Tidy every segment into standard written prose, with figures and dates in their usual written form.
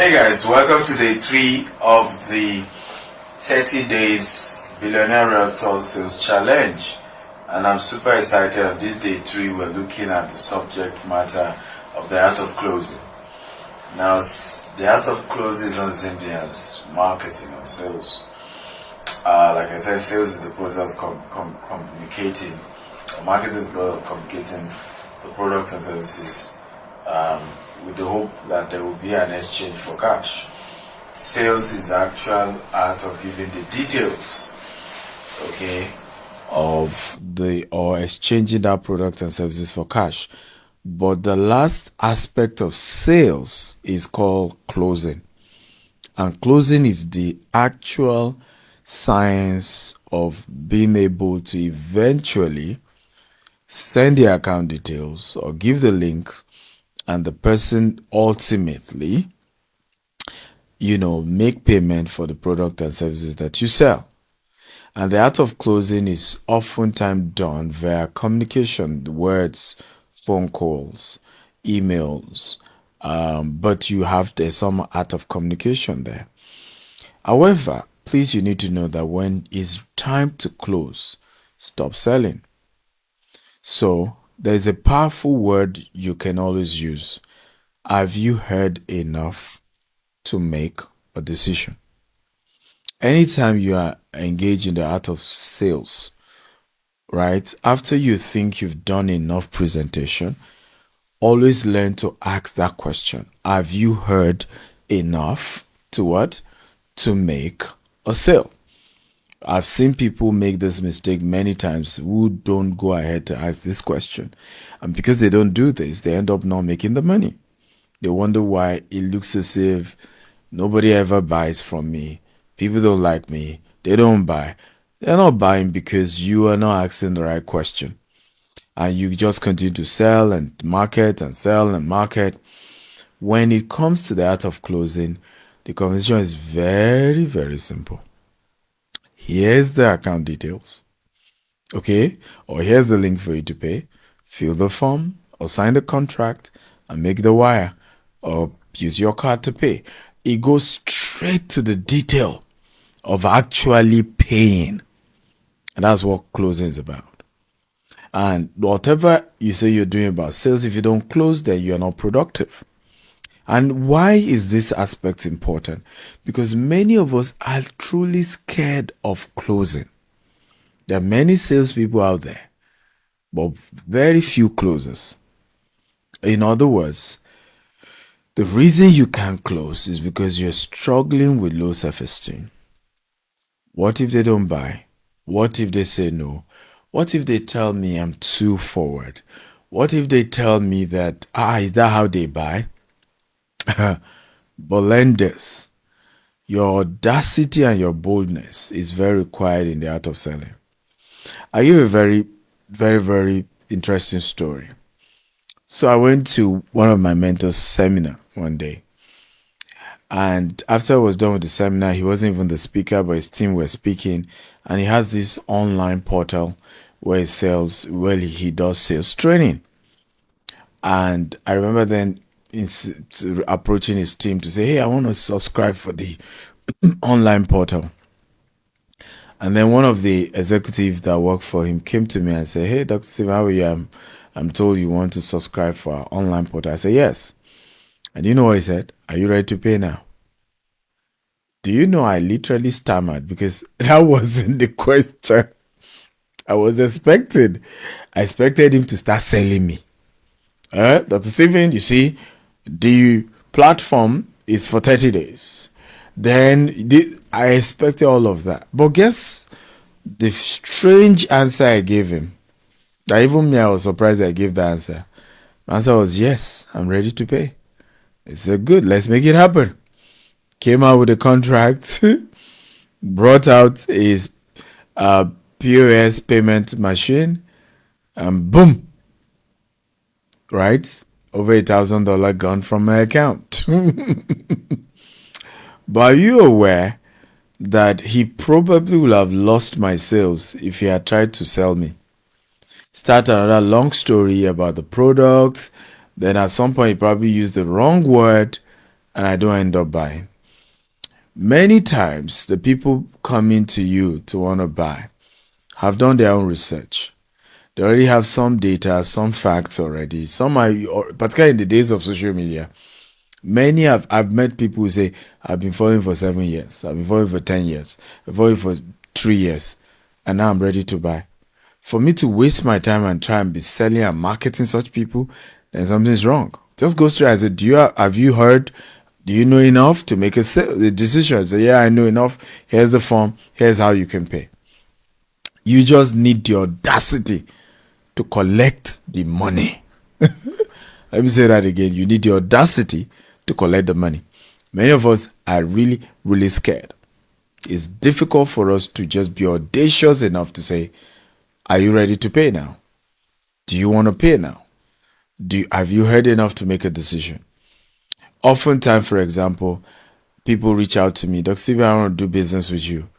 Hey guys, welcome to day 3 of the 30 days Billionaire Realtor Sales Challenge. And I'm super excited. On this day 3, we're looking at the subject matter of the art of closing. Now, the art of closing is not the same thing as marketing or sales. Like I said, sales is the process of communicating, or marketing is the process of communicating the products and services with the hope that there will be an exchange for cash. Sales is the actual art of giving the details, or exchanging that product and services for cash. But the last aspect of sales is called closing. And closing is the actual science of being able to eventually send the account details or give the link, and the person ultimately, make payment for the product and services that you sell. And the art of closing is oftentimes done via communication, words, phone calls, emails, but there's some art of communication there. However, please, you need to know that when it's time to close, stop selling. So there's a powerful word you can always use. Have you heard enough to make a decision? Anytime you are engaged in the art of sales, right, after you think you've done enough presentation, always learn to ask that question. Have you heard enough to what? To make a sale. I've seen people make this mistake many times who don't go ahead to ask this question. And because they don't do this, they end up not making the money. They wonder why it looks as if nobody ever buys from me. People don't like me. They don't buy. They're not buying because you are not asking the right question. And you just continue to sell and market and sell and market. When it comes to the art of closing, the conversation is very, very simple. Here's the account details, or here's the link for you to pay. Fill the form or sign the contract and make the wire or use your card to pay. It goes straight to the detail of actually paying. And that's what closing is about. And whatever you say you're doing about sales, if you don't close, then you're not productive. And why is this aspect important? Because many of us are truly scared of closing. There are many salespeople out there, but very few closers. In other words, the reason you can't close is because you're struggling with low self-esteem. What if they don't buy? What if they say no? What if they tell me I'm too forward? What if they tell me that, is that how they buy? But lenders, your audacity and your boldness is very required in the art of selling. I give a very, very, very interesting story. So I went to one of my mentors' seminar one day. And after I was done with the seminar, he wasn't even the speaker, but his team were speaking. And he has this online portal where he does sales training. And I remember then approaching his team to say, hey, I want to subscribe for the online portal. And then one of the executives that worked for him came to me and said, hey, Dr. Steve, how are you? I'm told you want to subscribe for our online portal. I said, yes. And you know what he said? Are you ready to pay now? Do you know I literally stammered because that wasn't the question I was expecting. I expected him to start selling me. Dr. Stephen, you see, the platform is for 30 days. Then I expected all of that. But guess the strange answer I gave him. That even me, I was surprised I gave the answer. The answer was, yes, I'm ready to pay. I said, good, let's make it happen. Came out with a contract, brought out his POS payment machine, and boom. Right? Over $1,000 gone from my account. But are you aware that he probably would have lost my sales if he had tried to sell me? Start another long story about the product. Then at some point he probably used the wrong word and I don't end up buying. Many times, the people coming to you to want to buy have done their own research. They already have some data, some facts already. Some are, particularly in the days of social media, many have, I've met people who say, I've been following for 7 years, I've been following for 10 years, I've been following for 3 years, and now I'm ready to buy. For me to waste my time and try and be selling and marketing such people, then something's wrong. Just go straight and say, have you heard? Do you know enough to make a decision? Say, yeah, I know enough. Here's the form. Here's how you can pay. You just need the audacity to collect the money. Let me say that again. You need the audacity to collect the money. Many of us are really, really scared. It's difficult for us to just be audacious enough to say, are you ready to pay now? Do you want to pay now? Have you heard enough to make a decision? Oftentimes, for example, people reach out to me, Dr. Steve, I want to do business with you.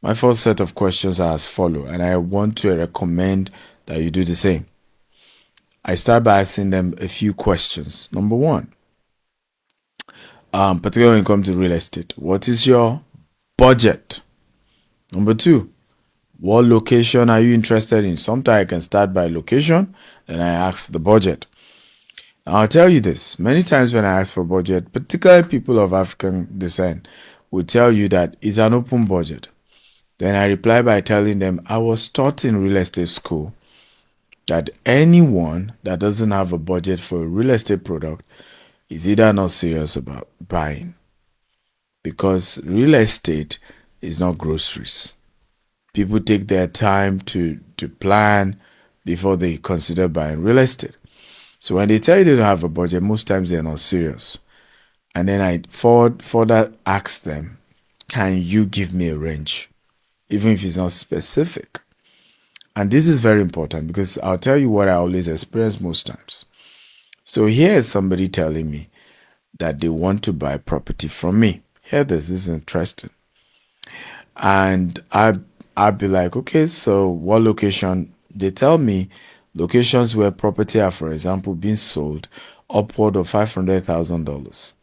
My first set of questions are as follow, and I want to recommend that you do the same. I start by asking them a few questions. Number one, particularly when it comes to real estate, what is your budget? Number two, what location are you interested in? Sometimes I can start by location, then I ask the budget. Now, I'll tell you this. Many times when I ask for budget, particularly people of African descent will tell you that it's an open budget. Then I reply by telling them I was taught in real estate school that anyone that doesn't have a budget for a real estate product is either not serious about buying, because real estate is not groceries. People take their time to plan before they consider buying real estate. So when they tell you they don't have a budget, most times they're not serious. And then I further ask them, can you give me a range? Even if it's not specific. And this is very important because I'll tell you what I always experience most times. So here is somebody telling me that they want to buy property from me. Here, this is interesting. And I'd be like, okay, so what location? They tell me locations where property are, for example, being sold upward of $500,000.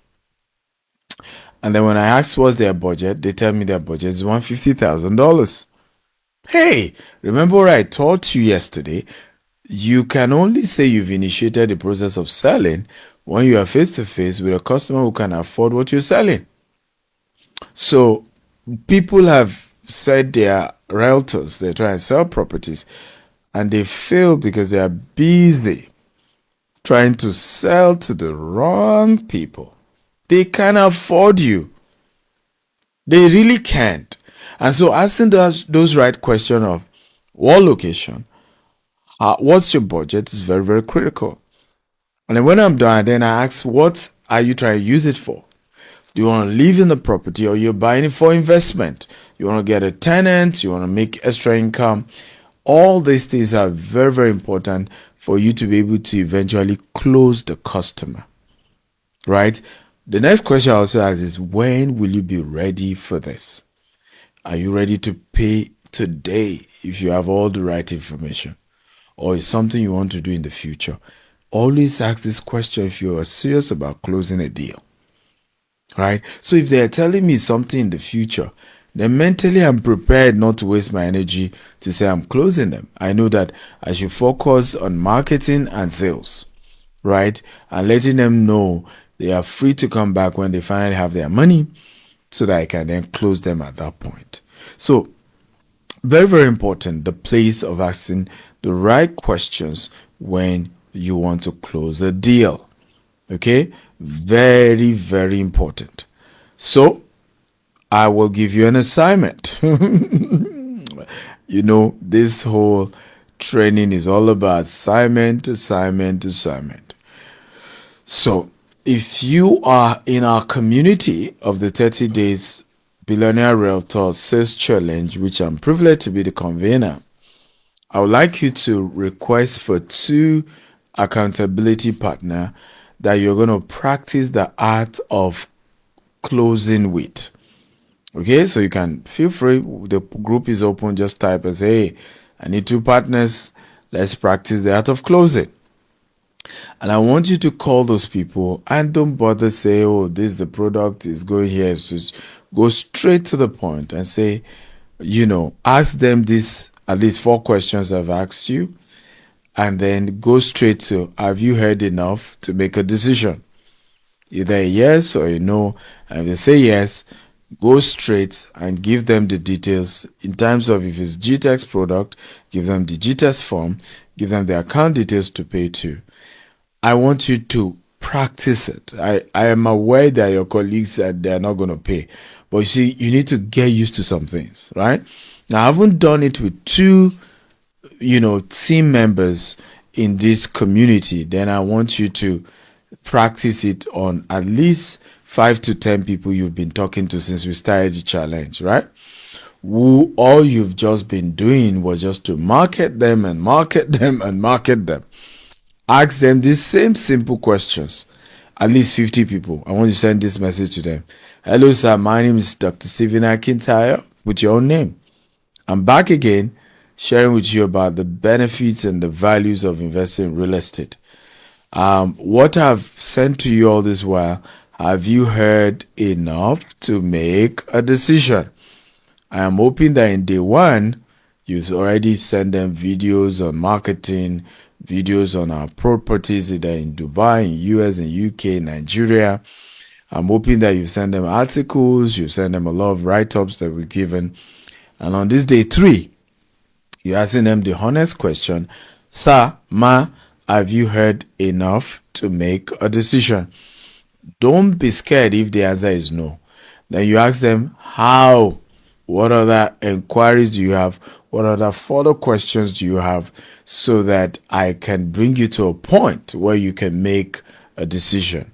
And then when I ask what's their budget, they tell me their budget is $150,000. Hey, remember what I taught you yesterday? You can only say you've initiated the process of selling when you are face to face with a customer who can afford what you're selling. So people have said they are realtors, they try and sell properties, and they fail because they are busy trying to sell to the wrong people. They can't afford you. They really can't. And so asking those right questions of what location, what's your budget is very, very critical. And then when I'm done, then I ask, what are you trying to use it for? Do you want to live in the property, or you're buying it for investment? You want to get a tenant, you want to make extra income. All these things are very, very important for you to be able to eventually close the customer, right? The next question I also ask is, when will you be ready for this? Are you ready to pay today if you have all the right information? Or is something you want to do in the future? Always ask this question if you are serious about closing a deal, right? So if they're telling me something in the future, then mentally I'm prepared not to waste my energy to say I'm closing them. I know that I should focus on marketing and sales, right? And letting them know they are free to come back when they finally have their money, so that I can then close them at that point. So very, very important, the place of asking the right questions when you want to close a deal. Okay? Very, very important. So I will give you an assignment. This whole training is all about assignment. So if you are in our community of the 30 Days Billionaire Realtor Sales Challenge, which I'm privileged to be the convener, I would like you to request for 2 accountability partners that you're going to practice the art of closing with. Okay, so you can feel free. The group is open. Just type and say, hey, I need 2 partners. Let's practice the art of closing. And I want you to call those people and don't bother say, oh, this the product is going here. It's just go straight to the point and say, ask them this at least 4 questions I've asked you, and then go straight to, have you heard enough to make a decision? Either a yes or a no. And if they say yes, go straight and give them the details in terms of if it's GTEx product, give them the GTEx form, give them the account details to pay to. I want you to practice it. I am aware that your colleagues said they're not going to pay. But you see, you need to get used to some things, right? Now, I haven't done it with two, team members in this community. Then I want you to practice it on at least 5 to 10 people you've been talking to since we started the challenge, right? Who all you've just been doing was just to market them and market them and market them. Ask them these same simple questions. At least 50 people. I want you to send this message to them. Hello, sir. My name is Dr. Stephen Akintaya. With your own name. I'm back again, sharing with you about the benefits and the values of investing in real estate. What I've sent to you all this while, have you heard enough to make a decision? I am hoping that in day one, you've already sent them videos on marketing, videos on our properties either in Dubai, in US, in UK, Nigeria. I'm hoping that you send them articles, you send them a lot of write-ups that we're given. And on this day 3, you're asking them the honest question, sir, ma, have you heard enough to make a decision? Don't be scared if the answer is no. Then you ask them how. What other inquiries do you have? What other further questions do you have so that I can bring you to a point where you can make a decision,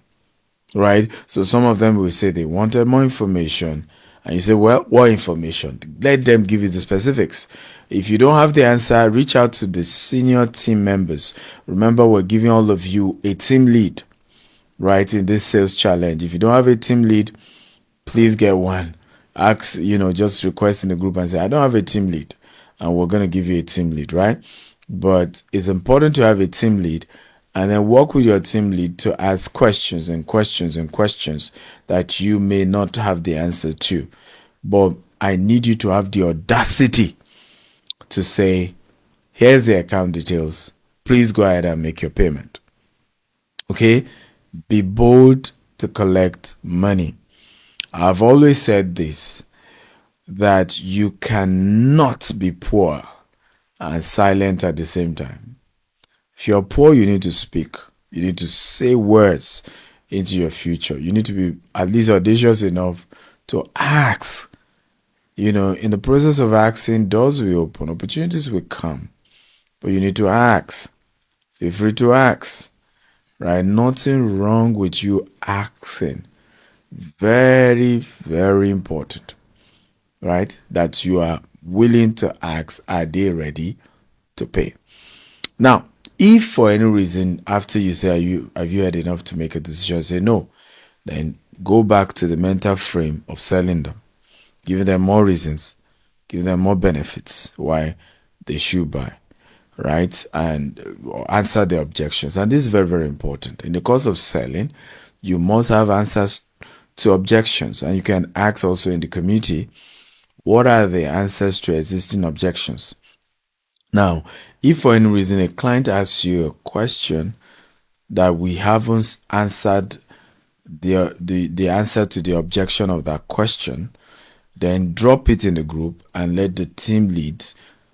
right? So some of them will say they wanted more information. And you say, well, what information? Let them give you the specifics. If you don't have the answer, reach out to the senior team members. Remember, we're giving all of you a team lead, right, in this sales challenge. If you don't have a team lead, please get one. Ask, just request in the group and say, I don't have a team lead. And we're going to give you a team lead, right? But it's important to have a team lead and then work with your team lead to ask questions and questions and questions that you may not have the answer to. But I need you to have the audacity to say, here's the account details. Please go ahead and make your payment. Okay? Be bold to collect money. I've always said this, that you cannot be poor and silent at the same time. If you're poor, you need to speak. You need to say words into your future. You need to be at least audacious enough to ask. In the process of asking, doors will open, opportunities will come. But you need to ask. Feel free to ask. Right? Nothing wrong with you asking. Very, very important, right? That you are willing to ask, are they ready to pay? Now, if for any reason after you say, have you had enough to make a decision, say no, then go back to the mental frame of selling them, giving them more reasons, giving them more benefits why they should buy, right? And answer the objections. And this is very, very important. In the course of selling, you must have answers to objections, and you can ask also in the community, what are the answers to existing objections? Now, if for any reason a client asks you a question that we haven't answered the answer to the objection of that question, then drop it in the group and let the team lead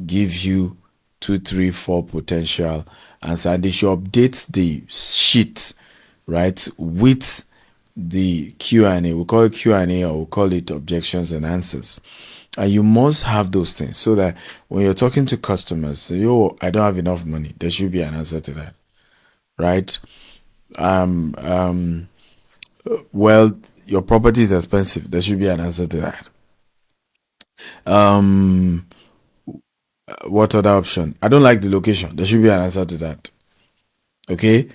give you 2, 3, 4 potential answers. And they should update the sheet, right, with the Q&A. We call it Q&A, or we call it objections and answers. And you must have those things so that when you're talking to customers, say, oh, I don't have enough money, there should be an answer to that, right? Well, your property is expensive, there should be an answer to that. What other option? I don't like the location, there should be an answer to that. Okay?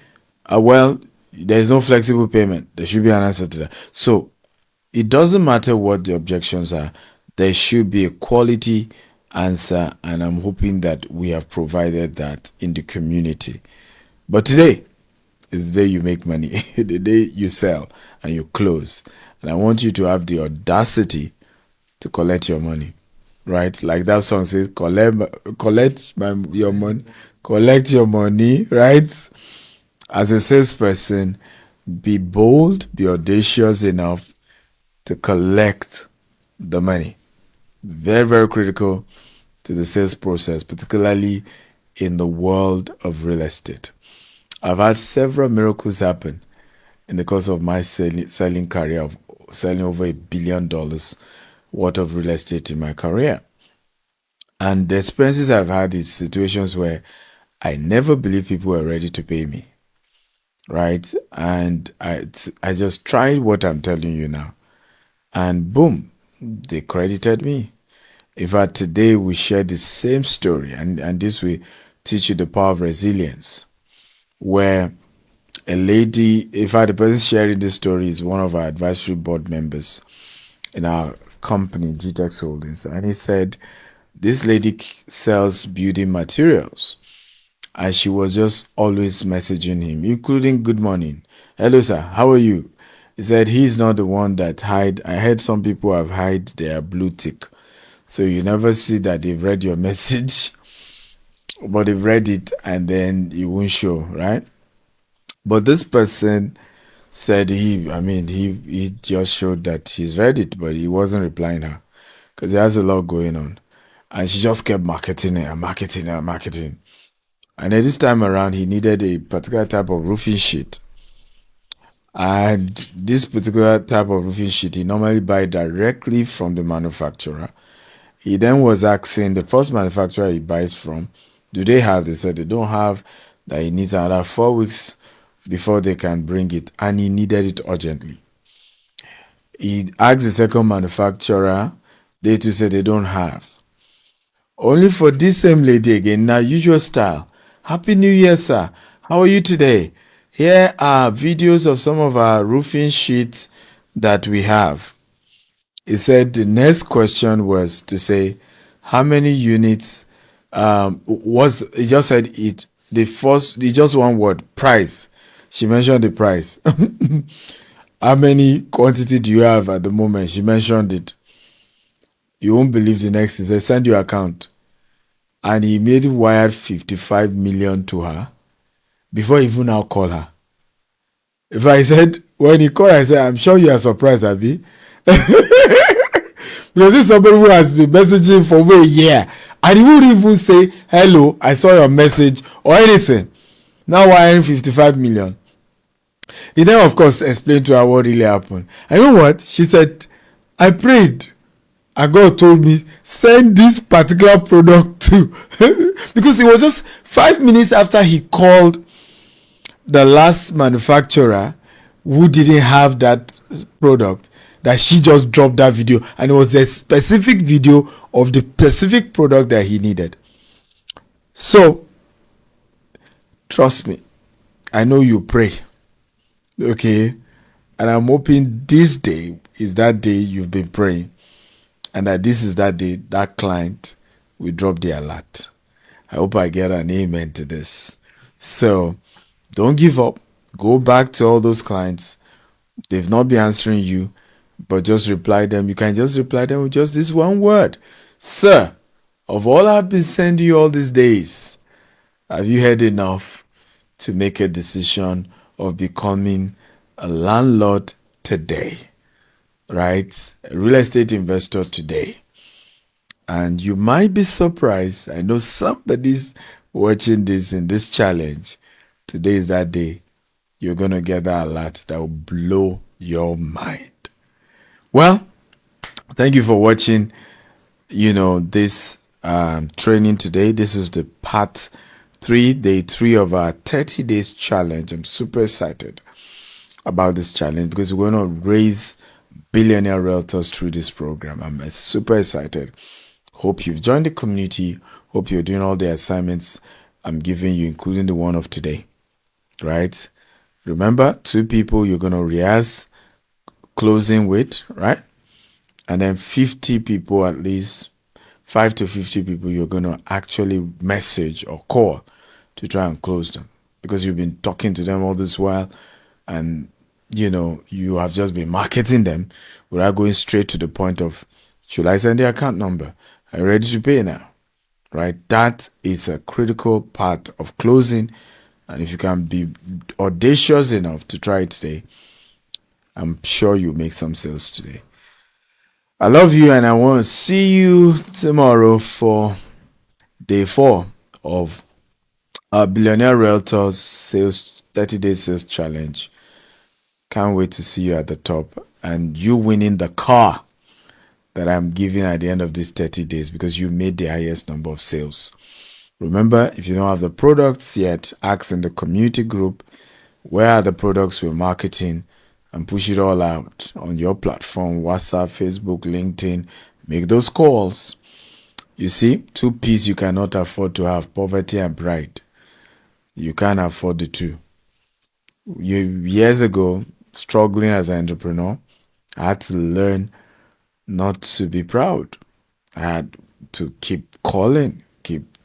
Well, there is no flexible payment, there should be an answer to that. So it doesn't matter what the objections are, there should be a quality answer, and I'm hoping that we have provided that in the community. But today, is the day you make money, the day you sell and you close. And I want you to have the audacity to collect your money, right? Like that song says, your money, collect your money, right? As a salesperson, be bold, be audacious enough to collect the money. Very, very critical to the sales process, particularly in the world of real estate. I've had several miracles happen in the course of my selling career, of selling over $1 billion worth of real estate in my career. And the experiences I've had is situations where I never believed people were ready to pay me, right? And I just tried what I'm telling you now, and boom, they credited me. In fact, today we share the same story, and this will teach you the power of resilience, where a lady, in fact, the person sharing this story is one of our advisory board members in our company, GTEX Holdings. And he said, this lady sells building materials. And she was just always messaging him, including good morning. Hello, sir. How are you? He said he's not the one that hide. I heard some people have hide their blue tick. So you never see that they've read your message, but they've read it and then it won't show, right? But this person said he just showed that he's read it, but he wasn't replying her because he has a lot going on. And she just kept marketing it and marketing and marketing. And at this time around, he needed a particular type of roofing sheet. And this particular type of roofing sheet, he normally buy directly from the manufacturer. He then was asking the first manufacturer he buys from, do they have? They said they don't have, that he needs another 4 weeks before they can bring it. And he needed it urgently. He asked the second manufacturer, they too said they don't have. Only for this same lady again, now usual style. Happy New Year, sir. How are you today? Here are videos of some of our roofing sheets that we have. He said the next question was to say, how many units he just said it, just one word, price. She mentioned the price. How many quantity do you have at the moment? She mentioned it. You won't believe the next. He said, send your account. And he immediately wired 55 million to her before he even now call her. If I said, when he called, I said, I'm sure you are surprised, Abby. Because this is somebody who has been messaging for over a year. And he wouldn't even say, hello, I saw your message or anything. Now wiring 55 million. He then, of course, explained to her what really happened. And you know what? She said, I prayed. And God told me, send this particular product to. Because it was just 5 minutes after he called the last manufacturer who didn't have that product that she just dropped that video. And it was a specific video of the specific product that he needed. So, trust me, I know you pray. Okay? And I'm hoping this day is that day you've been praying. And that this is that day that client will drop the alert. I hope I get an amen to this. So don't give up. Go back to all those clients. They've not been answering you, but just reply them. You can just reply them with just this one word. Sir, of all I've been sending you all these days, have you had enough to make a decision of becoming a landlord today? Right? A real estate investor today. And you might be surprised. I know somebody's watching this in this challenge. Today is that day. You're going to get that alert that will blow your mind. Well, thank you for watching, this training today. This is the part 3, day 3 of our 30 days challenge. I'm super excited about this challenge because we're going to raise billionaire realtors through this program. I'm super excited. Hope you've joined the community. Hope you're doing all the assignments I'm giving you, including the one of today. Right? Remember, 2 people you're going to rehearse closing with, right? And then 50 people, at least 5 to 50 people you're going to actually message or call to try and close them. because you've been talking to them all this while, and you have just been marketing them without going straight to the point of, should I send the account number? Are you ready to pay now? Right? That is a critical part of closing. And if you can be audacious enough to try it today, I'm sure you'll make some sales today. I love you, and I want to see you tomorrow for day 4 of our Billionaire Realtors sales 30-day sales challenge. Can't wait to see you at the top and you winning the car that I'm giving at the end of these 30 days because you made the highest number of sales. Remember, if you don't have the products yet, ask in the community group, where are the products we're marketing, and push it all out on your platform, WhatsApp, Facebook, LinkedIn. Make those calls. You see, 2 P's you cannot afford to have: poverty and pride. You can't afford the two. Years ago, struggling as an entrepreneur, I had to learn not to be proud. I had to keep calling, keep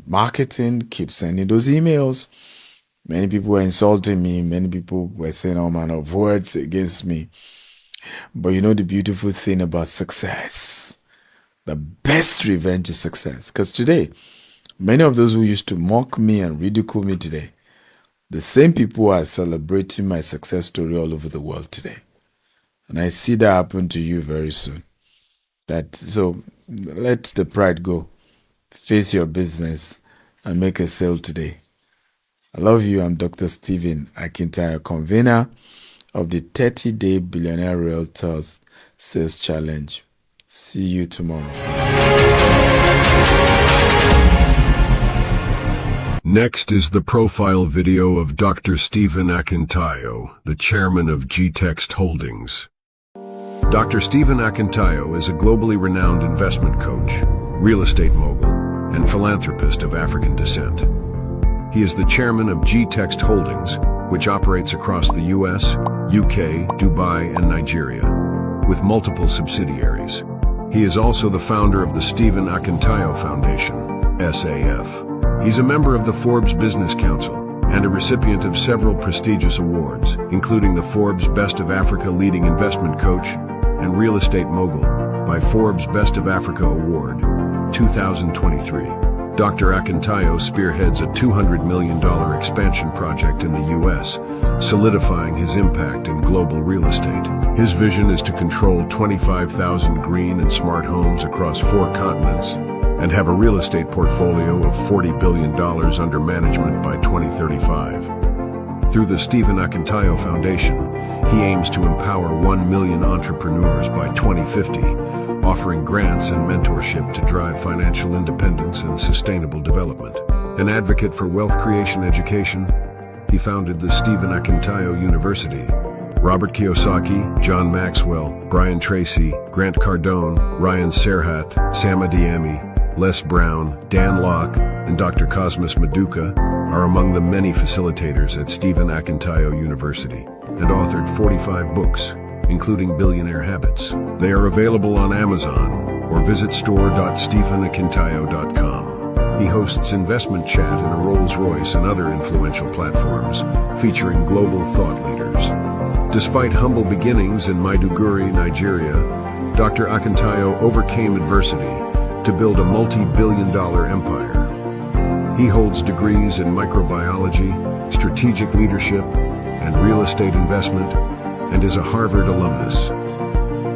marketing, keep sending those emails. Many people were insulting me. Many people were saying all manner of words against me. But the beautiful thing about success, the best revenge is success. Because today, many of those who used to mock me and ridicule me today, the same people are celebrating my success story all over the world today. And I see that happen to you very soon. So let the pride go. Face your business and make a sale today. I love you. I'm Dr. Stephen Akintayo, convener of the 30-day Billionaire Realtors Sales Challenge. See you tomorrow. Next is the profile video of Dr. Stephen Akintayo, the chairman of G-Text Holdings. Dr. Stephen Akintayo is a globally renowned investment coach, real estate mogul, and philanthropist of African descent. He is the chairman of G-Text Holdings, which operates across the US, UK, Dubai, and Nigeria, with multiple subsidiaries. He is also the founder of the Stephen Akintayo Foundation, SAF. He's a member of the Forbes Business Council and a recipient of several prestigious awards, including the Forbes Best of Africa Leading Investment Coach and Real Estate Mogul by Forbes Best of Africa Award, 2023. Dr. Akintayo spearheads a $200 million expansion project in the U.S., solidifying his impact in global real estate. His vision is to control 25,000 green and smart homes across 4 continents and have a real estate portfolio of $40 billion under management by 2035. Through the Stephen Akintayo Foundation, he aims to empower 1 million entrepreneurs by 2050, offering grants and mentorship to drive financial independence and sustainable development. An advocate for wealth creation education, he founded the Stephen Akintayo University. Robert Kiyosaki, John Maxwell, Brian Tracy, Grant Cardone, Ryan Serhat, Sam Adiyemi, Les Brown, Dan Locke, and Dr. Cosmas Maduka are among the many facilitators at Stephen Akintayo University and authored 45 books, including Billionaire Habits. They are available on Amazon or visit store.stephenakintayo.com. He hosts investment chat in a Rolls-Royce and other influential platforms, featuring global thought leaders. Despite humble beginnings in Maiduguri, Nigeria, Dr. Akintayo overcame adversity to build a multi-billion-dollar empire. He holds degrees in microbiology, strategic leadership, and real estate investment, and is a Harvard alumnus.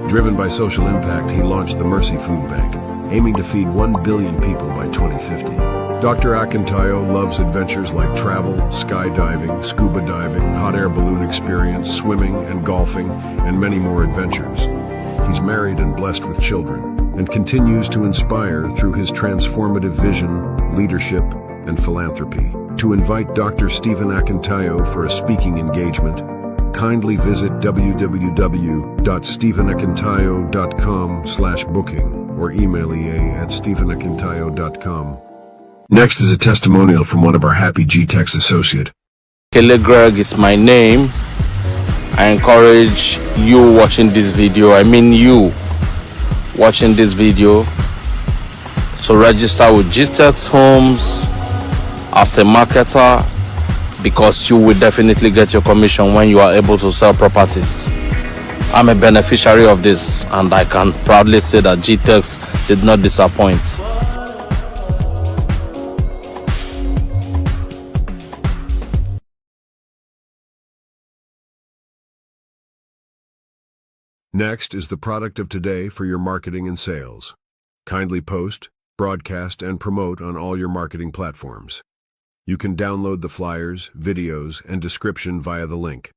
Driven by social impact, he launched the Mercy Food Bank, aiming to feed 1 billion people by 2050. Dr. Akintayo loves adventures like travel, skydiving, scuba diving, hot air balloon experience, swimming and golfing, and many more adventures. He's married and blessed with children, and continues to inspire through his transformative vision, leadership, and philanthropy. To invite Dr. Stephen Akintayo for a speaking engagement, kindly visit www.stephenakintayo.com/booking or email ea@stephenakintayo.com. Next is a testimonial from one of our happy G-Tex associate. Kelly Greg is my name. I encourage you watching this video, you watching this video, to register with G-Tex Homes as a marketer, because you will definitely get your commission when you are able to sell properties. I'm a beneficiary of this, and I can proudly say that GTEX did not disappoint. Next is the product of today for your marketing and sales. Kindly post, broadcast, and promote on all your marketing platforms. You can download the flyers, videos, and description via the link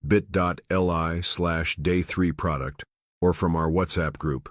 bit.ly/day3product or from our WhatsApp group.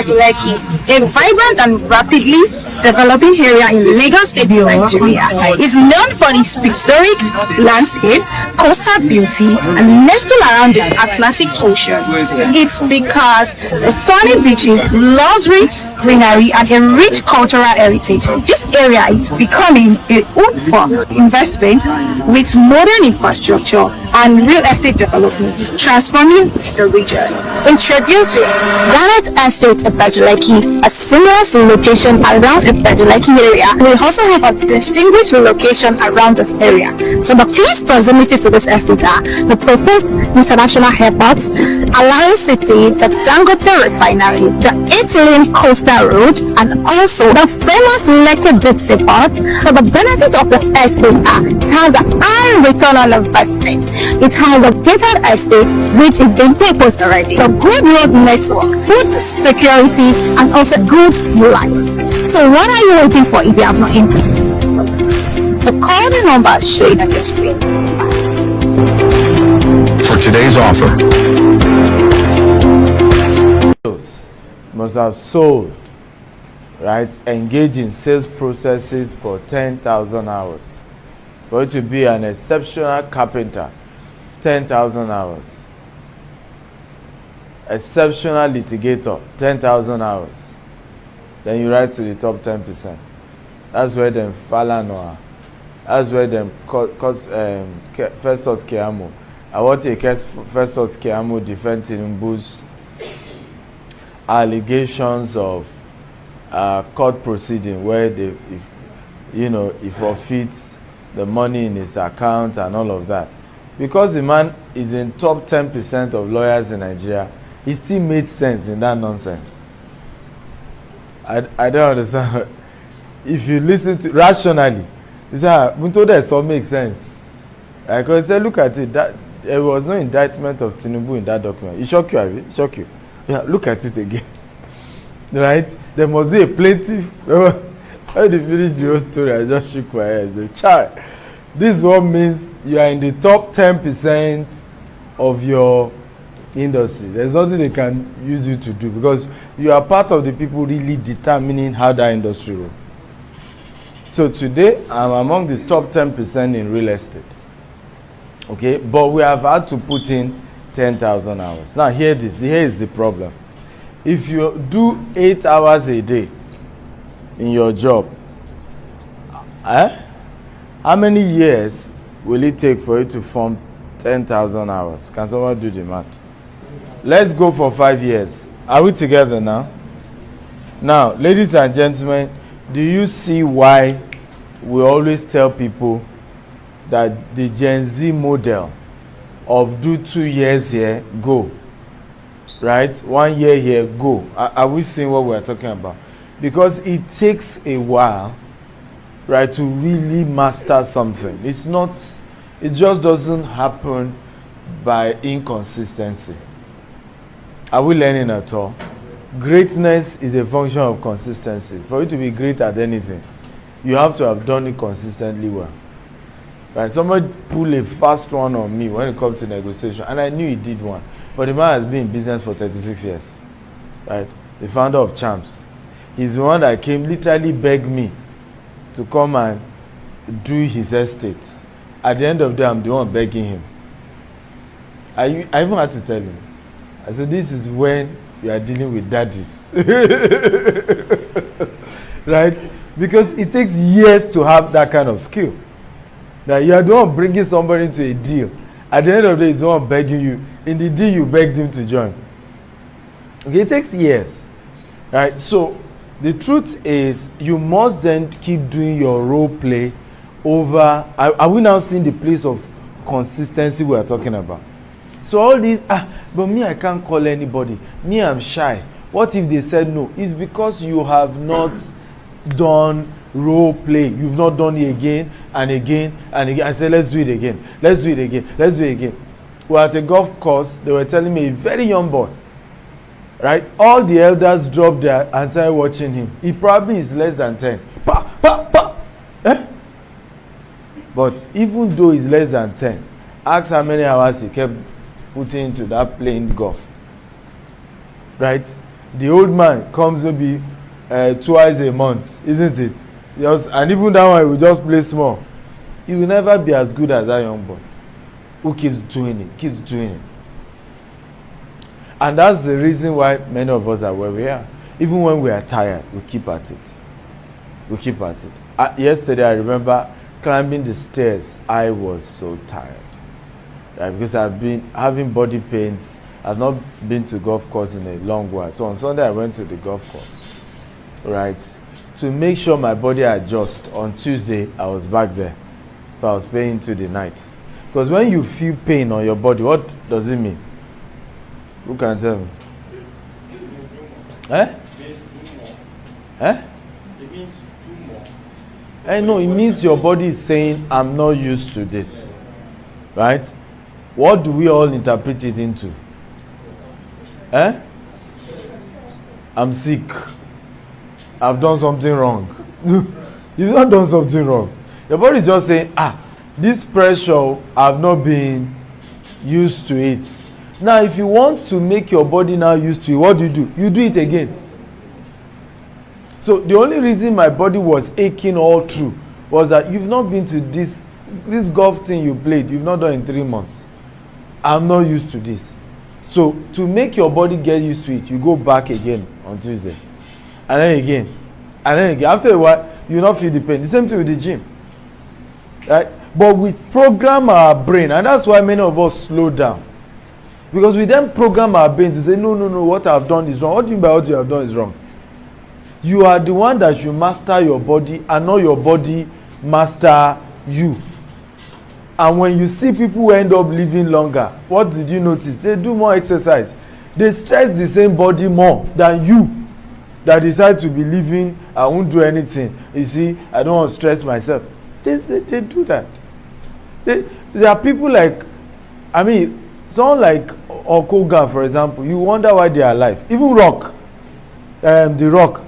Lekki, a vibrant and rapidly developing area in Lagos State, Nigeria, is known for its historic landscapes, coastal beauty, and nestled around the Atlantic Ocean. It's because the sunny beaches, luxury, greenery, and a rich cultural heritage. This area is becoming a hub for investment with modern infrastructure and real estate development, transforming the region. Introducing Garnet Estate Lekki, a seamless location around the Lekki area. We also have a distinguished location around this area. So the key proximity to this estate are the proposed international airports, Alliance City, the Dangote refinery, the 8-lane coastal road, and also the famous Lekki Beach Seaport. So the benefits of this estate are it has a high return on investment. It has a gated estate which is being proposed already. The good road network, good security, and also good light. So what are you waiting for if you have not interested in this property? So call the number showing on your screen. For today's offer, must have sold, right? Engage in sales processes for 10,000 hours. For you to be an exceptional carpenter, 10,000 hours. Exceptional litigator, 10,000 hours. Then you rise to the top 10%. That's where them Falan are. That's where them Festus Keyamo. I want to case Festus Keyamo defending Bush allegations of court proceeding where they, he forfeits the money in his account and all of that. Because the man is in top 10% of lawyers in Nigeria, he still made sense in that nonsense. I don't understand. If you listen to rationally, you say, Munto, that all makes sense. Because say, look at it, that there was no indictment of Tinubu in that document. It shock you, Abi? It shock you. Yeah, look at it again. Right? There must be a plaintiff. When they finish the whole story, I just shook my head. I said, child, this one means you are in the top 10% of your industry. There's nothing they can use you to do because you are part of the people really determining how that industry will. So today, I'm among the top 10% in real estate. Okay, but we have had to put in 10,000 hours. Now, here is the problem. If you do 8 hours a day in your job, how many years will it take for you to form 10,000 hours? Can someone do the math? Let's go for 5 years. Are we together now? Now, ladies and gentlemen, do you see why we always tell people that the Gen Z model of do 2 years here, go, right? 1 year here, go. Are we seeing what we're talking about? Because it takes a while, right, to really master something. It just doesn't happen by inconsistency. Are we learning at all? Greatness is a function of consistency. For you to be great at anything, you have to have done it consistently well. Right? Somebody pulled a fast one on me when it comes to negotiation, and I knew he did one. But the man has been in business for 36 years. Right? The founder of Champs. He's the one that came, literally begged me to come and do his estate. At the end of the day, I'm the one begging him. I even had to tell him. I said, this is when you are dealing with daddies. Right? Because it takes years to have that kind of skill. Now, you are the one bringing somebody into a deal. At the end of the day, it's the one begging you. In the deal, you begged him to join. Okay, it takes years. Right? So the truth is, you must then keep doing your role play over. Are we now seeing the place of consistency we are talking about? So all these, but me, I can't call anybody. Me, I'm shy. What if they said no? It's because you have not done role play. You've not done it again and again and again. I said, let's do it again. Let's do it again. Let's do it again. We're at a golf course. They were telling me, a very young boy, right? All the elders dropped there and started watching him. He probably is less than 10. Pa, pa, pa. Eh? But even though he's less than 10, ask how many hours he kept putting into that playing golf. Right? The old man comes maybe twice a month, isn't it? And even that one will just play small. He will never be as good as that young boy who keeps doing it. And that's the reason why many of us are where we are. Even when we are tired, we keep at it. Yesterday, I remember climbing the stairs. I was so tired. Right? Because I've been having body pains. I've not been to golf course in a long while. So on Sunday, I went to the golf course. Right? To make sure my body adjusts. On Tuesday, I was back there. So I was paying to the night. Because when you feel pain on your body, what does it mean? Who can tell me? Eh? It means do more. No, it means your body is saying, I'm not used to this. Right? What do we all interpret it into? I'm sick. I've done something wrong. You've not done something wrong. Your body is just saying, this pressure, I've not been used to it. Now, if you want to make your body now used to it, what do? You do it again. So the only reason my body was aching all through was that you've not been to this golf thing you played. You've not done in 3 months. I'm not used to this. So to make your body get used to it, you go back again on Tuesday. And then again. And then again. After a while, you not feel the pain. The same thing with the gym. Right? But we program our brain, and that's why many of us slow down. Because we then program our brain to say, no, what I've done is wrong. What do you mean by what you have done is wrong? You are the one that should master your body, and not your body master you. And when you see people who end up living longer, what did you notice? They do more exercise. They stress the same body more than you that decide to be living. I won't do anything. You see, I don't want to stress myself. They do that. There are people like, someone like Okoga, for example, you wonder why they are alive. Even Rock, the Rock,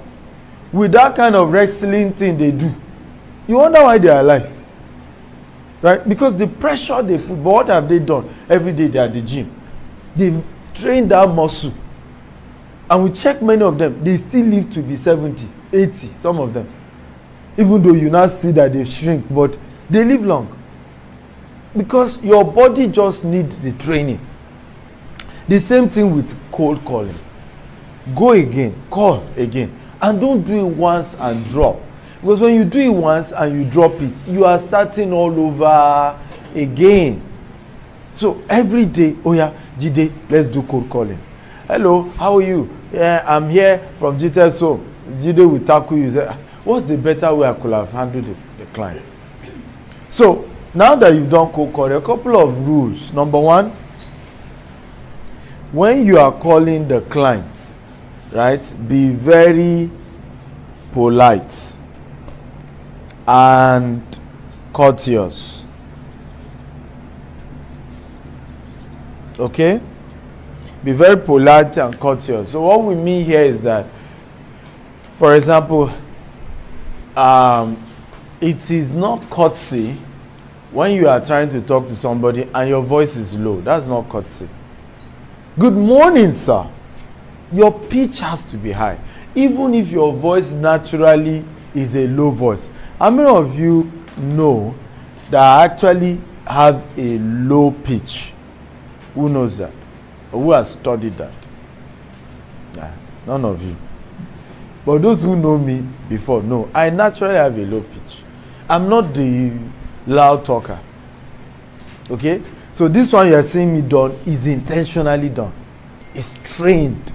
with that kind of wrestling thing they do, you wonder why they are alive. Right? Because the pressure they put, but what have they done? Every day they are at the gym. They've trained that muscle. And we check many of them, they still live to be 70, 80, some of them. Even though you now see that they shrink, but they live long. Because your body just needs the training. The same thing with cold calling. Go again, call again. And don't do it once and drop. Because when you do it once and you drop it, you are starting all over again. So every day, Jide, let's do cold calling. Hello, how are you? Yeah, I'm here from Jite's home. Jide will tackle you. Say, what's the better way I could have handled the client? So now that you've done cold calling, a couple of rules. Number one, when you are calling the client, right, be very polite and courteous. Okay? Be very polite and courteous. So what we mean here is that, for example, it is not courtesy when you are trying to talk to somebody and your voice is low. That's not courtesy. Good morning, sir. Your pitch has to be high. Even if your voice naturally is a low voice. How many of you know that actually have a low pitch? Who knows that? Or who has studied that? None of you. But those who know me before know I naturally have a low pitch. I'm not the loud talker. Okay? So this one you are seeing me done is intentionally done. It's trained.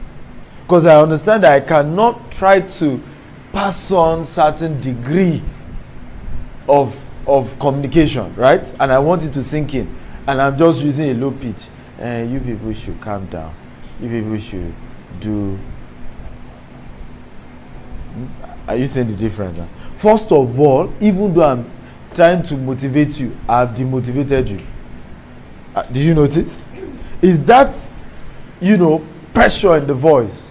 Because I understand that I cannot try to pass on certain degree of communication, right? And I want it to sink in. And I'm just using a low pitch. And you people should calm down. You people should do. Are you seeing the difference? Huh? First of all, even though I'm trying to motivate you, I've demotivated you. Did you notice? Is that, pressure in the voice,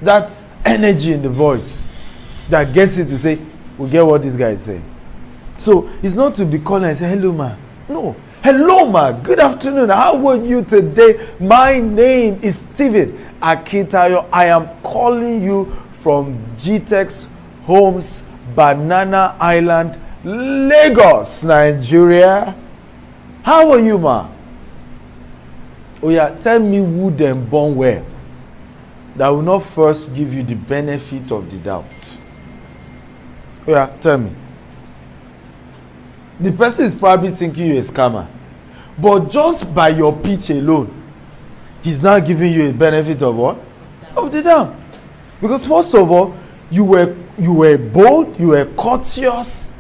that energy in the voice that gets you to say, we get what this guy is saying. So it's not to be calling and say, hello, ma. No. Hello, ma. Good afternoon. How are you today? My name is Stephen Akintayo. I am calling you from GTEX Homes, Banana Island, Lagos, Nigeria. How are you, ma? Oh yeah, tell me who them born where. That will not first give you the benefit of the doubt. Oh yeah, tell me. The person is probably thinking you're a scammer. But just by your pitch alone, he's now giving you a benefit of what? Of the doubt. Because first of all, you were bold, you were courteous.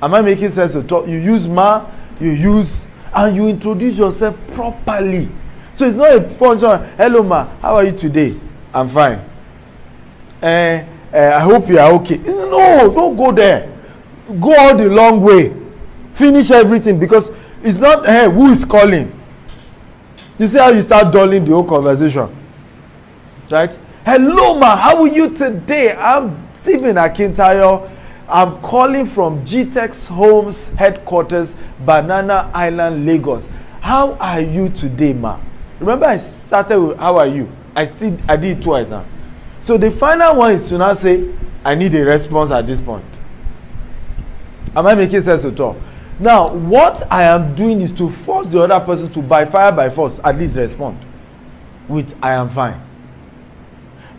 Am I making sense to talk? You use ma, and you introduce yourself properly. So it's not a function. Hello ma, how are you today? I'm fine. I hope you are okay. No, don't go there. Go all the long way. Finish everything, because it's not who is calling. You see how you start dulling the whole conversation, right? Hello ma, how are you today? I'm Stephen Akintayo. I'm calling from GTEX Homes headquarters, Banana Island, Lagos. How are you today, ma? Remember I started with how are you? I did it twice now. So the final one is to now say, I need a response at this point. Am I making sense at all? Now, what I am doing is to force the other person to, by fire by force, at least respond with I am fine.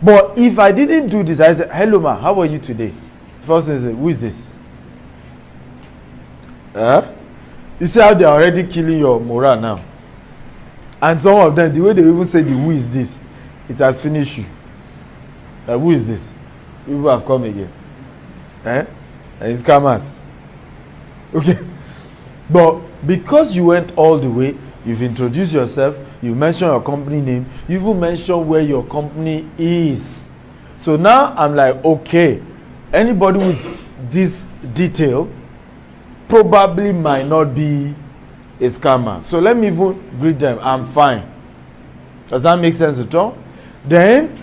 But if I didn't do this, I said, hello ma, how are you today? First thing is, who is this? You see how they are already killing your morale now. And some of them, the way they even say the who is this, it has finished you. Who is this? People have come again. And it's scammers. Okay. But because you went all the way, you've introduced yourself, you mentioned your company name, you even mentioned where your company is. So now I'm like, okay, anybody with this detail probably might not be a scammer. So let me even greet them. I'm fine. Does that make sense at all? Then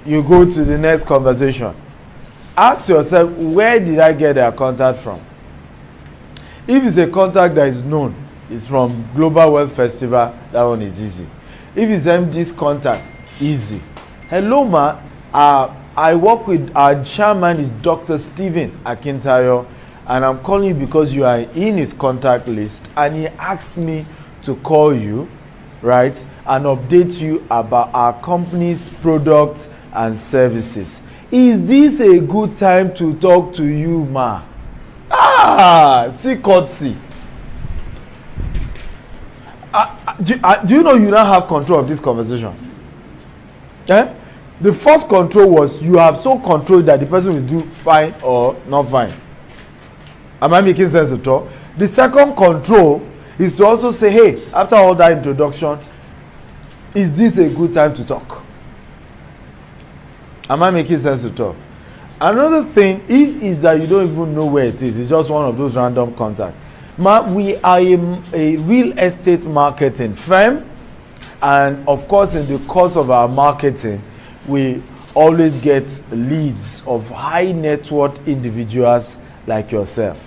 you go to the next conversation. Ask yourself, where did I get their contact from? If it's a contact that is known, it's from Global Wealth Festival, that one is easy. If it's MD's contact, easy. Hello ma, I work with our chairman is Dr. Stephen Akintayo, and I'm calling you because you are in his contact list, and he asked me to call you, right, and update you about our company's products and services. Is this a good time to talk to you, ma? See courtesy. Do you know you now have control of this conversation? The first control was you have so controlled that the person will do fine or not fine. Am I making sense at all? The second control is to also say, hey, after all that introduction, is this a good time to talk? Am I making sense at all? Another thing, if is that you don't even know where it is, it's just one of those random contacts. We are a real estate marketing firm, and of course in the course of our marketing, we always get leads of high net worth individuals like yourself,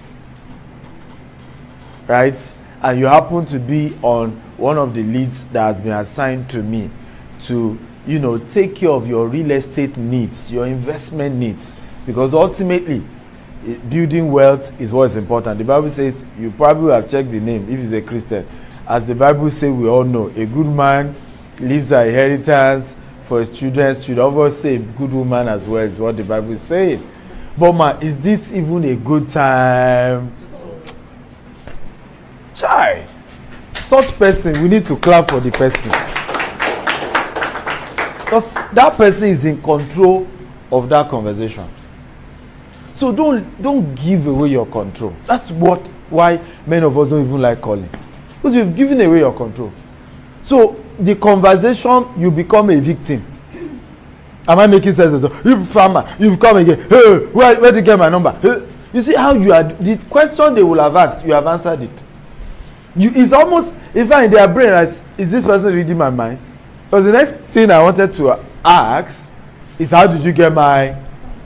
right? And you happen to be on one of the leads that has been assigned to me to, take care of your real estate needs, your investment needs, because ultimately building wealth is what is important. The Bible says, you probably have checked the name if he's a Christian. As the Bible says, we all know, a good man leaves an inheritance for his children's children. Always say good woman as well is what the Bible is saying. But man, is this even a good time? Chai. Such person, we need to clap for the person. Because that person is in control of that conversation. So don't give away your control. That's why many of us don't even like calling. Because you've given away your control. So the conversation, you become a victim. Am I making sense? You farmer, you've come again. Hey, where did you get my number? Hey. You see how you are, the question they will have asked, you have answered it. It's almost, in fact, in their brain, is this person reading my mind? Because the next thing I wanted to ask is, how did you get my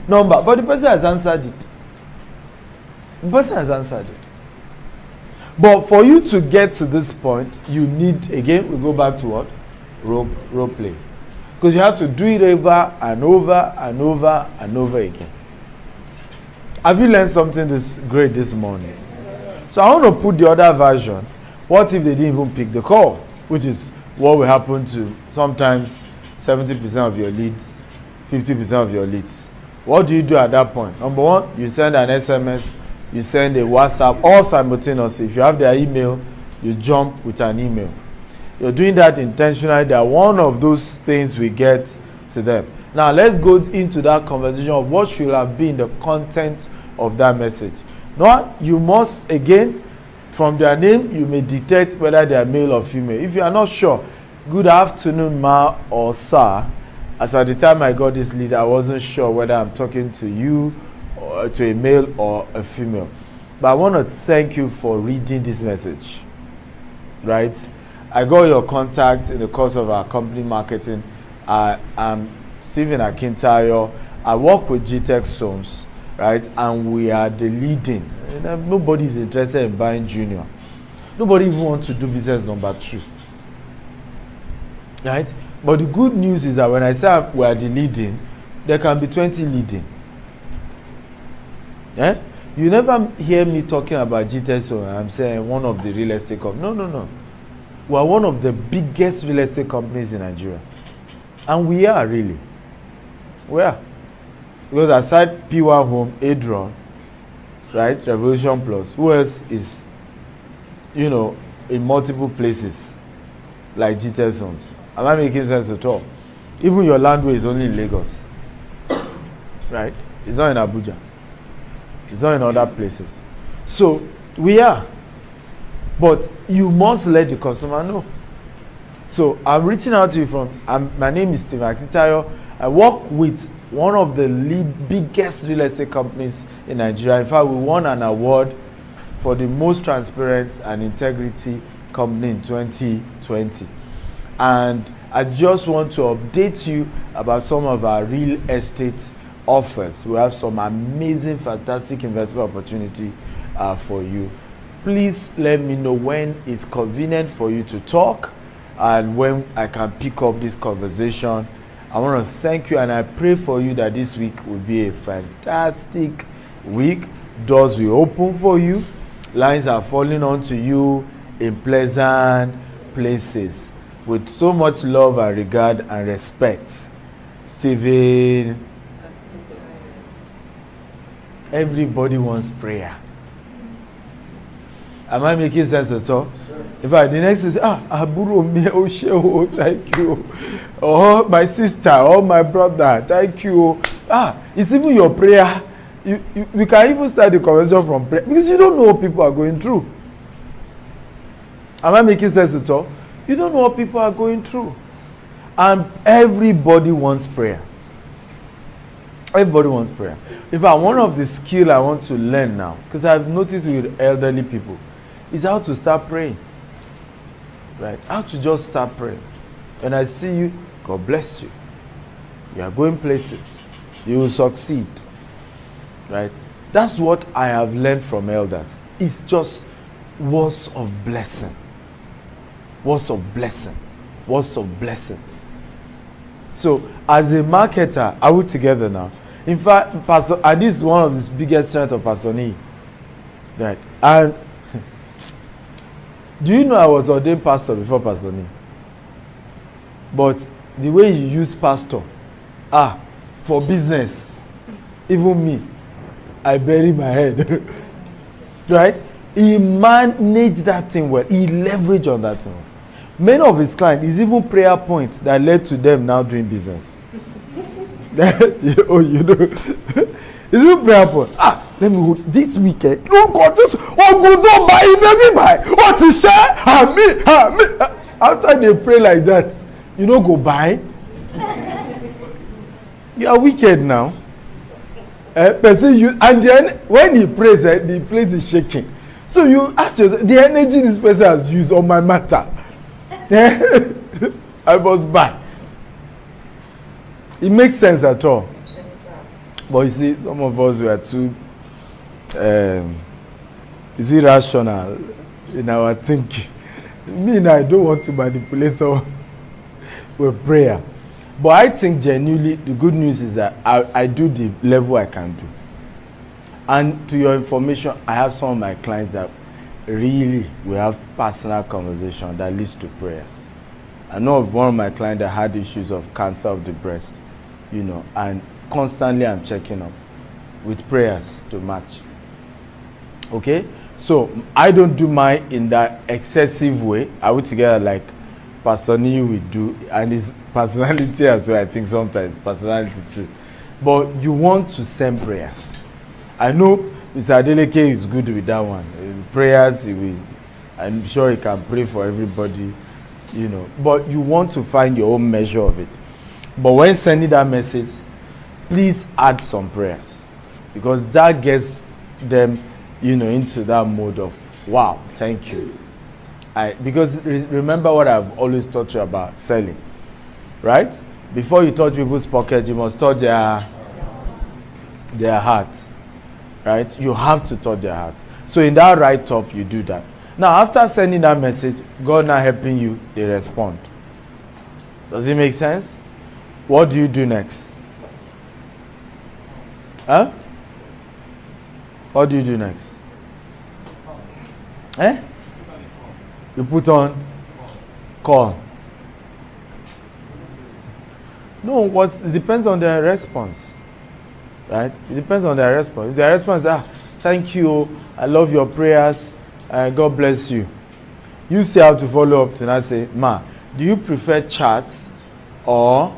number? But the person has answered it. The person has answered it. But for you to get to this point, you need, again, we go back to what? Role play. Because you have to do it over and over and over and over again. Have you learned something great this morning? So I want to put the other version. What if they didn't even pick the call? Which is what will happen to sometimes 70% of your leads, 50% of your leads. What do you do at that point? Number one, you send an SMS, you send a WhatsApp, all simultaneously. If you have their email, you jump with an email. You're doing that intentionally. That one of those things we get to them. Now let's go into that conversation of what should have been the content of that message. Now you must, again, from their name, you may detect whether they are male or female. If you are not sure, good afternoon, ma or sir. As at the time I got this lead, I wasn't sure whether I'm talking to you or to a male or a female. But I want to thank you for reading this message. Right? I got your contact in the course of our company marketing. I'm Stephen Akintayo. I work with GTEX Homes, right? And we are the leading. Nobody is interested in buying junior. Nobody even wants to do business number 2. Right? But the good news is that when I say we are the leading, there can be 20 leading. Eh? You never hear me talking about GTEX Homes and I'm saying one of the real estate companies. No. We are one of the biggest real estate companies in Nigeria. And we are really. We are. Because aside P1 Home, Adron, right, Revolution Plus, who else is, in multiple places like GTEX Homes? Am I making sense at all? Even your landway is only in Lagos. Right? It's not in Abuja. It's not in other places. So, we are. But you must let the customer know. So I'm reaching out to you my name is Stephen Akintayo. I work with one of the biggest real estate companies in Nigeria. In fact, we won an award for the most transparent and integrity company in 2020. And I just want to update you about some of our real estate offers. We have some amazing, fantastic investment opportunity for you. Please let me know when it's convenient for you to talk and when I can pick up this conversation. I want to thank you and I pray for you that this week will be a fantastic week. Doors will open for you. Lines are falling onto you in pleasant places. With so much love and regard and respect, Stephen. Everybody wants prayer. Am I making sense at all? In fact, the next is, Aburo me, oh, thank you. Oh, my sister, oh, my brother, thank you. It's even your prayer. We can even start the conversation from prayer because you don't know what people are going through. Am I making sense at all? You don't know what people are going through. And everybody wants prayer. Everybody wants prayer. In fact, one of the skills I want to learn now, because I've noticed with elderly people, is how to start praying. Right? How to just start praying. When I see you, God bless you. You are going places. You will succeed. Right? That's what I have learned from elders. It's just words of blessing. Words of blessing. Words of blessing. So, as a marketer, are we together now? In fact, and this is one of the biggest strengths of Pastor Nee. Right? And do you know I was ordained pastor before Pastor Nee? But the way you use pastor, for business, even me, I bury my head. Right? He managed that thing well. He leveraged on that thing. Many of his clients, is even prayer points that led to them now doing business. Oh, you know, it's even prayer point. Let me hold this weekend. No God, this good don't buy it, don't buy. What is share? Me. After they pray like that, you don't go buy. You are wicked now. Person you, and then when he prays, the place is shaking. So you ask yourself, the energy this person has used on my matter, I must buy. It makes sense at all. But you see, some of us were too is irrational in our thinking. Me and I don't want to manipulate someone with prayer. But I think genuinely the good news is that I do the level I can do. And to your information, I have some of my clients that really will have personal conversation that leads to prayers. I know of one of my clients that had issues of cancer of the breast, you know, and constantly I'm checking up with prayers to match. Okay? So I don't do mine in that excessive way. I would together like Pastor Neil will do, and his personality as well. I think sometimes personality too. But you want to send prayers. I know Mr. Adeleke is good with that one. Prayers, I'm sure he can pray for everybody, you know. But you want to find your own measure of it. But when sending that message, please add some prayers, because that gets them, you know, into that mode of wow, thank you. Because remember what I've always taught you about selling, right? Before you touch people's pockets, you must touch their heart, right? You have to touch their heart. So in that write-up, you do that. Now, after sending that message, God now helping you, they respond. Does it make sense? What do you do next? Huh? What do you do next? You put on call. No, it depends on their response, right? It depends on their response. If their response is, thank you, I love your prayers, God bless you. You still have to follow up to that, say, ma, do you prefer chats or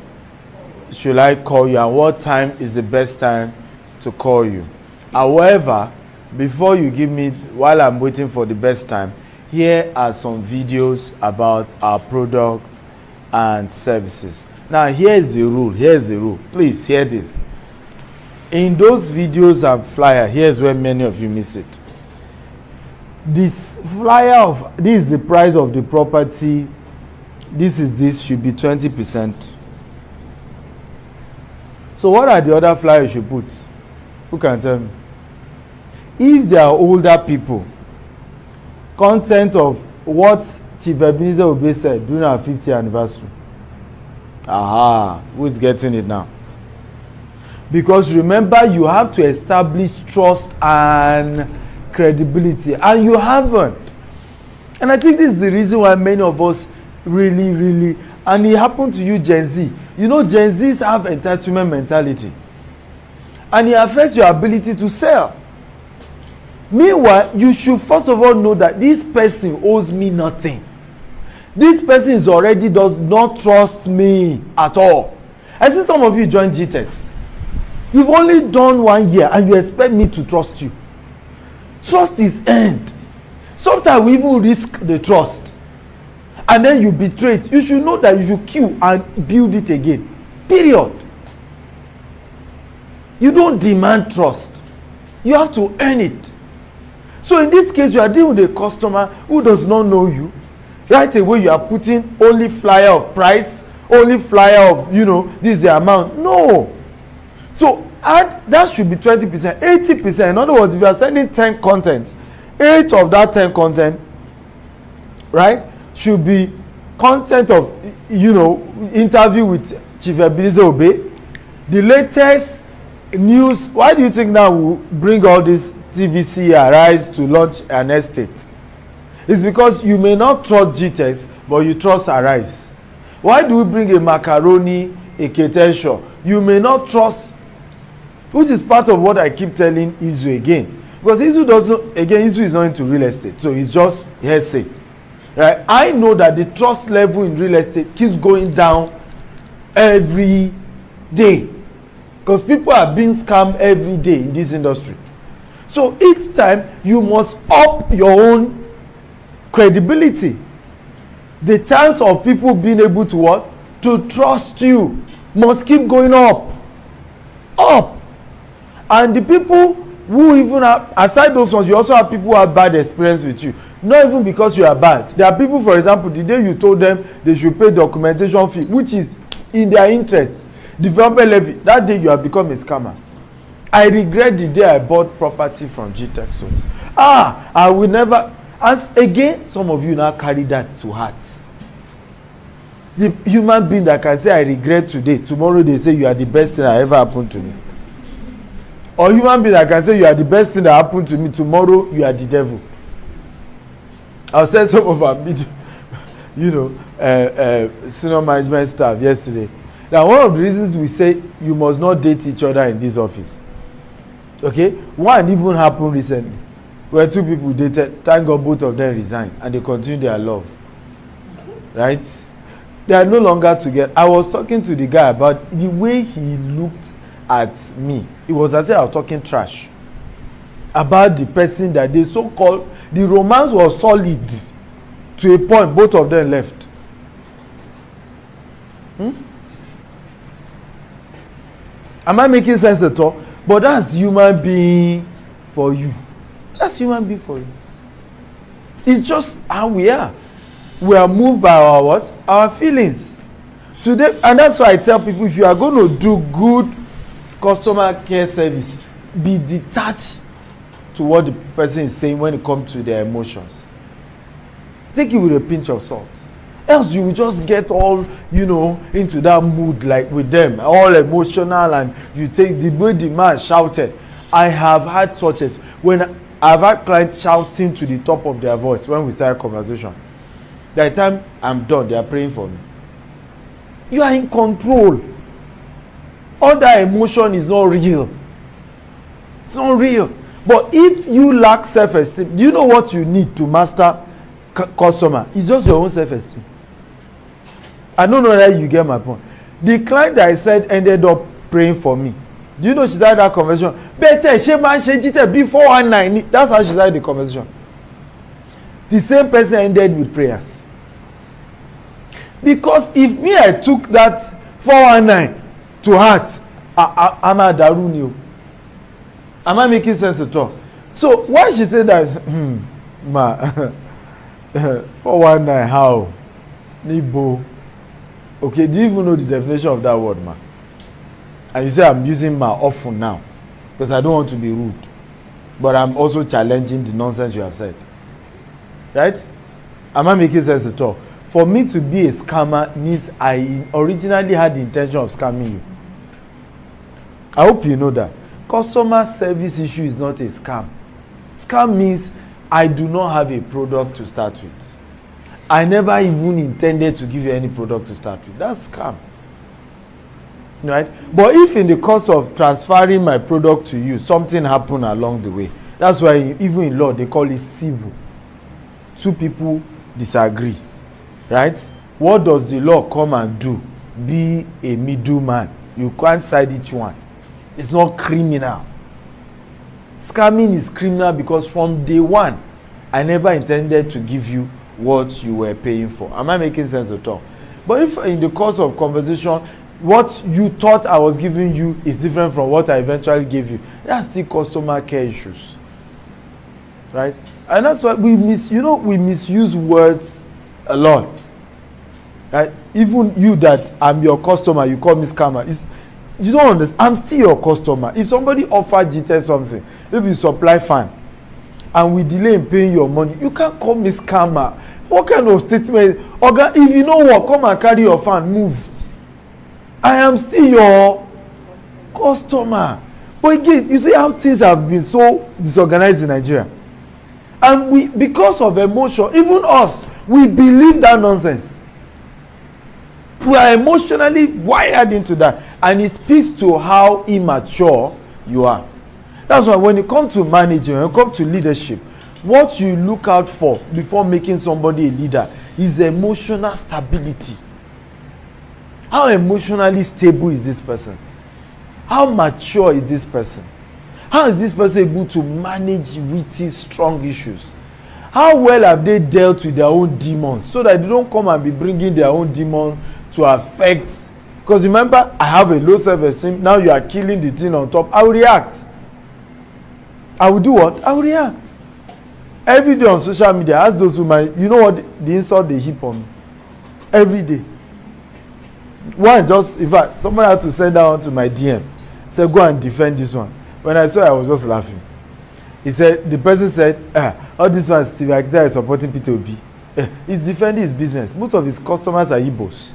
should I call you, and what time is the best time to call you? However, before you give me, while I'm waiting for the best time, here are some videos about our products and services. Now, here's the rule. Please hear this. In those videos and flyer, here's where many of you miss it. This flyer this is the price of the property. This should be 20%. So what are the other flyers you should put? Who can tell me? If they are older people, content of what Chief Ebenezer Obey said during our 50th anniversary. Who is getting it now? Because remember, you have to establish trust and credibility, and you haven't. And I think this is the reason why many of us really, and it happened to you, Gen Z. You know, Gen Zs have entitlement mentality, and it affects your ability to sell. Meanwhile, you should first of all know that this person owes me nothing. This person does not trust me at all. I see some of you join GTEX. You've only done 1 year and you expect me to trust you. Trust is earned. Sometimes we even risk the trust, and then you betray it. You should know that you should kill and build it again. Period. You don't demand trust. You have to earn it. So in this case, you are dealing with a customer who does not know you. Right away, you are putting only flyer of price, only flyer of, this is the amount. No. So that should be 20%, 80%. In other words, if you are sending 10 contents, 8 of that 10 content, right, should be content of, interview with Chief Ebenezer Obey. The latest news. Why do you think now we bring all this TVC Arise to launch an estate? It's because you may not trust GTEX, but you trust Arise. Why do we bring a macaroni, a Ketenshaw? You may not trust, which is part of what I keep telling Izu again. Because Izu is not into real estate, so it's just hearsay. right? I know that the trust level in real estate keeps going down every day because people are being scammed every day in this industry. So each time you must up your own credibility. The chance of people being able to what? To trust you must keep going up. And the people who even have, aside those ones, you also have people who have bad experience with you. Not even because you are bad. There are people, for example, the day you told them they should pay documentation fee, which is in their interest, development levy, that day you have become a scammer. I regret the day I bought property from GTech Source. I will never. As again, some of you now carry that to heart. The human being that can say I regret today, tomorrow they say you are the best thing that ever happened to me. Or human being that can say you are the best thing that happened to me, tomorrow you are the devil. I said some of our senior management staff yesterday. Now one of the reasons we say you must not date each other in this office. Okay, one even happened recently where two people dated. Thank God both of them resigned and they continue their love. Right? They are no longer together. I was talking to the guy about the way he looked at me. It was as if I was talking trash about the person that they so called. The romance was solid to a point. Both of them left. Am I making sense at all? But that's human being for you. That's human being for you. It's just how we are. We are moved by our what? Our feelings. Today, and that's why I tell people, if you are going to do good customer care service, be detached to what the person is saying when it comes to their emotions. Take it with a pinch of salt. Else you will just get all, into that mood like with them, all emotional, and you take the way the man shouted. I have had such as when I've had clients shouting to the top of their voice when we start a conversation. By the time I'm done, they are praying for me. You are in control. All that emotion is not real. It's not real. But if you lack self-esteem, do you know what you need to master customer? It's just your own self-esteem. I don't know that you get my point. The client that I said ended up praying for me. Do you know she started that conversation? Better, she man, she did it before 19. That's how she started the conversation. The same person ended with prayers. Because if me, I took that 419 to heart, I'm a darunio. Am I making sense at all? So why she said that? 419, how? Nibo. Okay, do you even know the definition of that word, ma? And you say I'm using ma often now because I don't want to be rude, but I'm also challenging the nonsense you have said. Right? Am I making sense at all? For me to be a scammer means I originally had the intention of scamming you. I hope you know that. Customer service issue is not a scam. Scam means I do not have a product to start with. I never even intended to give you any product to start with. That's scam. Right? But if in the course of transferring my product to you, something happened along the way, that's why even in law they call it civil. Two people disagree. Right? What does the law come and do? Be a middleman. You can't side each one. It's not criminal. Scamming is criminal because from day one, I never intended to give you what you were paying for. Am I making sense at all? But if in the course of conversation, what you thought I was giving you is different from what I eventually gave you, that's still customer care issues. Right? And that's why we misuse words a lot. Right? Even you that I'm your customer, you call me scammer. You don't understand. I'm still your customer. If somebody offered GTech something, maybe you supply fan, and we delay in paying your money, you can't call me scammer. What kind of statement? Oga, if you know what, come and carry your fan, move. I am still your customer. But again, you see how things have been so disorganized in Nigeria. And we, because of emotion, even us, we believe that nonsense. We are emotionally wired into that. And it speaks to how immature you are. That's why when you come to managing, when you come to leadership, What you look out for before making somebody a leader is emotional stability. How emotionally stable is this person? How mature is this person? How is this person able to manage witty, strong issues? How well have they dealt with their own demons so that they don't come and be bringing their own demon to affect? Because remember, I have a low self-esteem. Now you are killing the thing on top. I will react. I will do what? I will react. Every day on social media, ask those who marry, you know what the insult they heap on me? Every day. One just, in fact, someone had to send that one to my DM. Say, go and defend this one. When I saw it, I was just laughing. He said, the person said, all this one, Steve Akita is supporting P2B. He's defending his business. Most of his customers are Igbos.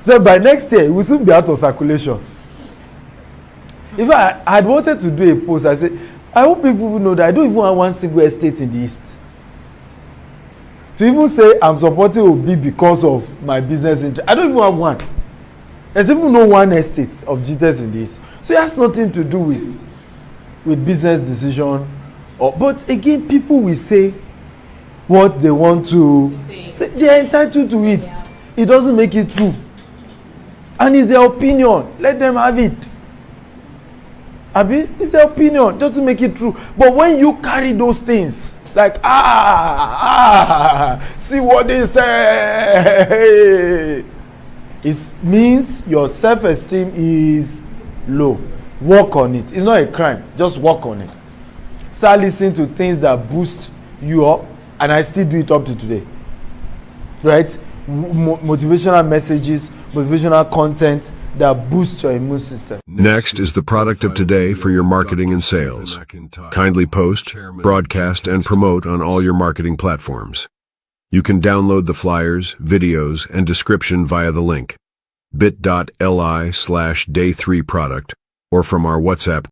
So by next year, we'll soon be out of circulation. If I had wanted to do a post, I said, I hope people know that I don't even want one single estate in the East. To even say I'm supporting Obi because of my business interest, I don't even have one. There's even no one estate of GTEX in the East. So it has nothing to do with business decision. But again, people will say what they want to say. They are entitled to it. It doesn't make it true. And it's their opinion. Let them have it. Abi, it's their opinion. It doesn't make it true. But when you carry those things, like, see what they say, it means your self-esteem is low. Work on it. It's not a crime. Just work on it. Start listening to things that boost you up, and I still do it up to today. Right? Motivational messages, motivational content that boosts your immune system. Next is the product of today for your marketing and sales. Kindly post, broadcast, and promote on all your marketing platforms. You can download the flyers, videos, and description via the link bit.ly/day3product or from our WhatsApp